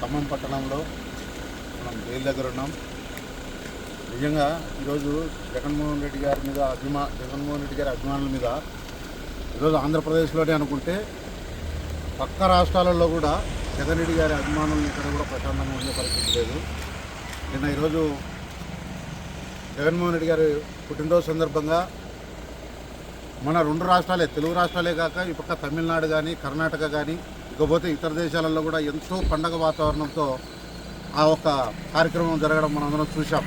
ఖమ్మం పట్టణంలో మనం జైలు దగ్గర ఉన్నాం. నిజంగా ఈరోజు జగన్మోహన్ రెడ్డి గారి అభిమానుల మీద ఈరోజు ఆంధ్రప్రదేశ్లోనే అనుకుంటే పక్క రాష్ట్రాలలో కూడా జగన్ రెడ్డి గారి అభిమానులు ఇక్కడ కూడా ప్రశాంతంగా ఉండే పరిస్థితి లేదు. ఈరోజు జగన్మోహన్ రెడ్డి గారి పుట్టినరోజు సందర్భంగా మన రెండు రాష్ట్రాలే, తెలుగు రాష్ట్రాలే కాక ఈ పక్క తమిళనాడు కానీ కర్ణాటక కానీ ఇకపోతే ఇతర దేశాలలో కూడా ఎంతో పండగ వాతావరణంతో ఆ ఒక్క కార్యక్రమం జరగడం మనందరం చూసాం.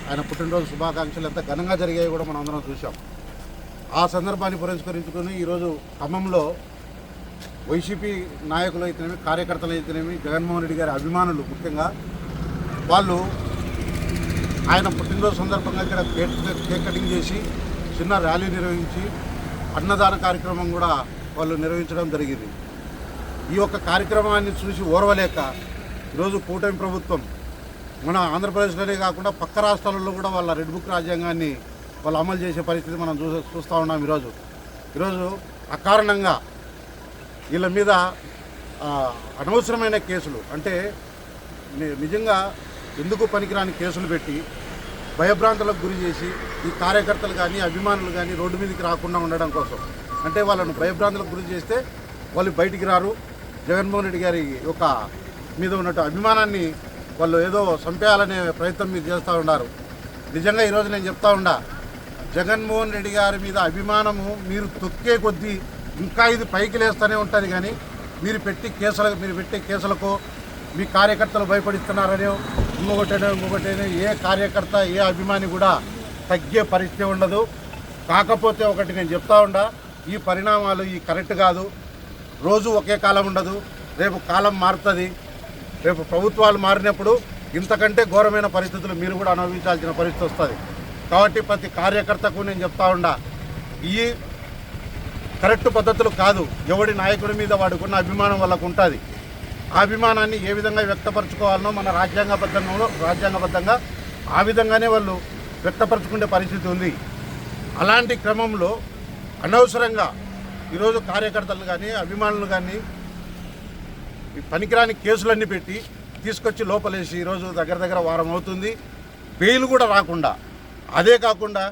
ఆయన పుట్టినరోజు శుభాకాంక్షలు ఎంత ఘనంగా జరిగాయి కూడా మనందరం చూసాం. ఆ సందర్భాన్ని పురస్కరించుకొని ఈరోజు ఖమ్మంలో వైసీపీ నాయకులు అయితేనేమి, కార్యకర్తలు అయితేనేమి, జగన్మోహన్ రెడ్డి గారి అభిమానులు ముఖ్యంగా వాళ్ళు ఆయన పుట్టినరోజు సందర్భంగా ఇక్కడ కేక్ కటింగ్ చేసి చిన్న ర్యాలీ నిర్వహించి అన్నదాన కార్యక్రమం కూడా వాళ్ళు నిర్వహించడం జరిగింది. ఈ యొక్క కార్యక్రమాన్ని చూసి ఓర్వలేక ఈరోజు కూటమి ప్రభుత్వం మన ఆంధ్రప్రదేశ్లోనే కాకుండా పక్క రాష్ట్రాలలో కూడా వాళ్ళ రెడ్ బుక్ రాజ్యాంగాన్ని వాళ్ళు అమలు చేసే పరిస్థితి మనం చూస్తూ ఉన్నాం. ఈరోజు అకారణంగా వీళ్ళ మీద అనవసరమైన కేసులు, అంటే నిజంగా ఎందుకు పనికిరాని కేసులు పెట్టి భయభ్రాంతులకు గురి చేసి ఈ కార్యకర్తలు కానీ అభిమానులు కానీ రోడ్డు మీదకి రాకుండా ఉండడం కోసం, అంటే వాళ్ళను భయభ్రాంతులకు గురి చేస్తే వాళ్ళు బయటికి రారు. జగన్మోహన్ రెడ్డి గారి యొక్క మీద ఉన్నట్టు అభిమానాన్ని వాళ్ళు ఏదో చంపేయాలనే ప్రయత్నం మీరు చేస్తూ ఉన్నారు. నిజంగా ఈరోజు నేను చెప్తా ఉండా, జగన్మోహన్ రెడ్డి గారి మీద అభిమానము మీరు తొక్కే కొద్దీ ఇంకా ఇది పైకి లేస్తూనే ఉంటుంది. కానీ మీరు పెట్టే కేసులకు మీ కార్యకర్తలు భయపడిస్తున్నారనే ఇంకొకటేనే ఏ కార్యకర్త ఏ అభిమాని కూడా తగ్గే పరిస్థితి ఉండదు. కాకపోతే ఒకటి నేను చెప్తా ఉండా, ఈ పరిణామాలు ఈ కరెక్ట్ కాదు. రోజు ఒకే కాలం ఉండదు, రేపు కాలం మారుతుంది. రేపు ప్రభుత్వాలు మారినప్పుడు ఇంతకంటే ఘోరమైన పరిస్థితులు మీరు కూడా అనుభవించాల్సిన పరిస్థితి వస్తుంది. కాబట్టి ప్రతి కార్యకర్తకు నేను చెప్తా ఉండా, ఈ కరెక్ట్ పద్ధతులు కాదు. ఎవడి నాయకుడి మీద వాడుకున్న అభిమానం వాళ్ళకు ఉంటుంది. ఆ అభిమానాన్ని ఏ విధంగా వ్యక్తపరచుకోవాలనో మన రాజ్యాంగబద్ధంగా ఆ విధంగానే వాళ్ళు వ్యక్తపరచుకునే పరిస్థితి ఉంది. అలాంటి క్రమంలో అనవసరంగా ఈరోజు కార్యకర్తలు కానీ అభిమానులు కానీ పనికిరాని కేసులన్నీ పెట్టి తీసుకొచ్చి లోపలేసి ఈరోజు దగ్గర వారం అవుతుంది. బెయిల్ కూడా రాకుండా, అదే కాకుండా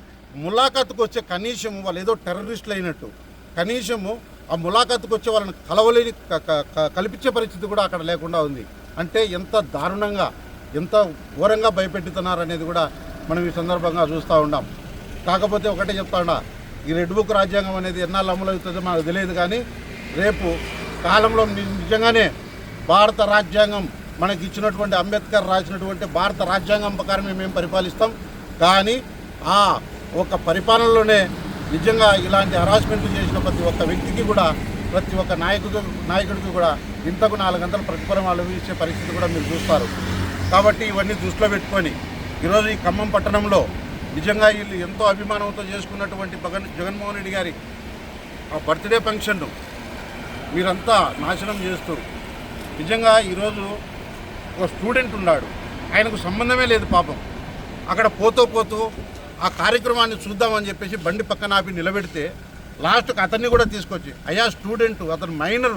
ములాఖాతుకు వచ్చే కనీసము వాళ్ళు ఏదో టెర్రరిస్టులు అయినట్టు కనీసము ఆ ములాఖాతుకు వచ్చే వాళ్ళని కల్పించే పరిస్థితి కూడా అక్కడ లేకుండా ఉంది. అంటే ఎంత దారుణంగా ఎంత ఘోరంగా భయపెట్టుతున్నారు అనేది కూడా మనం ఈ సందర్భంగా చూస్తూ ఉన్నాం. కాకపోతే ఒకటే చెప్తా ఉన్నా, ఈ రెడ్ బుక్ రాజ్యాంగం అనేది ఎన్నాళ్ళు అమలు అవుతుందో మనకు తెలియదు. కానీ రేపు కాలంలో నిజంగానే భారత రాజ్యాంగం మనకి ఇచ్చినటువంటి అంబేద్కర్ రాసినటువంటి భారత రాజ్యాంగం ప్రకారమే మేము పరిపాలిస్తాం. కానీ ఆ ఒక పరిపాలనలోనే నిజంగా ఇలాంటి హరాస్మెంట్లు చేసిన ప్రతి ఒక్క వ్యక్తికి కూడా, ప్రతి ఒక్క నాయకుడికి కూడా ఇంతకు 4 గంటల ప్రతిఫలం అనుభవించే పరిస్థితి కూడా మీరు చూస్తారు. కాబట్టి ఇవన్నీ దృష్టిలో పెట్టుకొని ఈరోజు ఈ ఖమ్మం పట్టణంలో నిజంగా వీళ్ళు ఎంతో అభిమానంతో చేసుకున్నటువంటి జగన్మోహన్ రెడ్డి గారి ఆ బర్త్డే ఫంక్షన్ను మీరంతా నాశనం చేస్తూ, నిజంగా ఈరోజు ఒక స్టూడెంట్ ఉన్నాడు, ఆయనకు సంబంధమే లేదు పాపం. అక్కడ పోతూ ఆ కార్యక్రమాన్ని చూద్దామని చెప్పేసి బండి పక్కన ఆపి నిలబెడితే లాస్ట్కి అతన్ని కూడా తీసుకొచ్చి, అయ్యా స్టూడెంట్, అతను మైనర్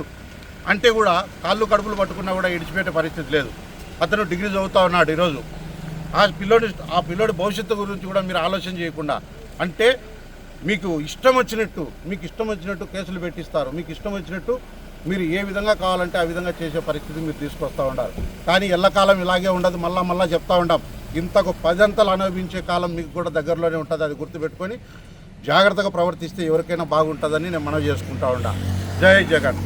అంటే కూడా కాళ్ళు కడుపులు పట్టుకున్నా కూడా ఇడిచిపెట్టే పరిస్థితి లేదు. అతను డిగ్రీ చదువుతూ ఉన్నాడు. ఈరోజు ఆ పిల్లోడి భవిష్యత్తు గురించి కూడా మీరు ఆలోచన చేయకుండా, అంటే మీకు ఇష్టం వచ్చినట్టు కేసులు పెట్టిస్తారు, మీకు ఇష్టం వచ్చినట్టు మీరు ఏ విధంగా కావాలంటే ఆ విధంగా చేసే పరిస్థితి మీరు తీసుకొస్తూ ఉండాలి. కానీ ఎల్లకాలం ఇలాగే ఉండదు. మళ్ళా చెప్తా ఉంటాం, ఇంతకు 10 అంతలు అనుభవించే కాలం మీకు కూడా దగ్గరలోనే ఉంటుంది. అది గుర్తుపెట్టుకొని జాగ్రత్తగా ప్రవర్తిస్తే ఎవరికైనా బాగుంటుందని నేను మనవి చేసుకుంటా ఉంటా. జై జగన్.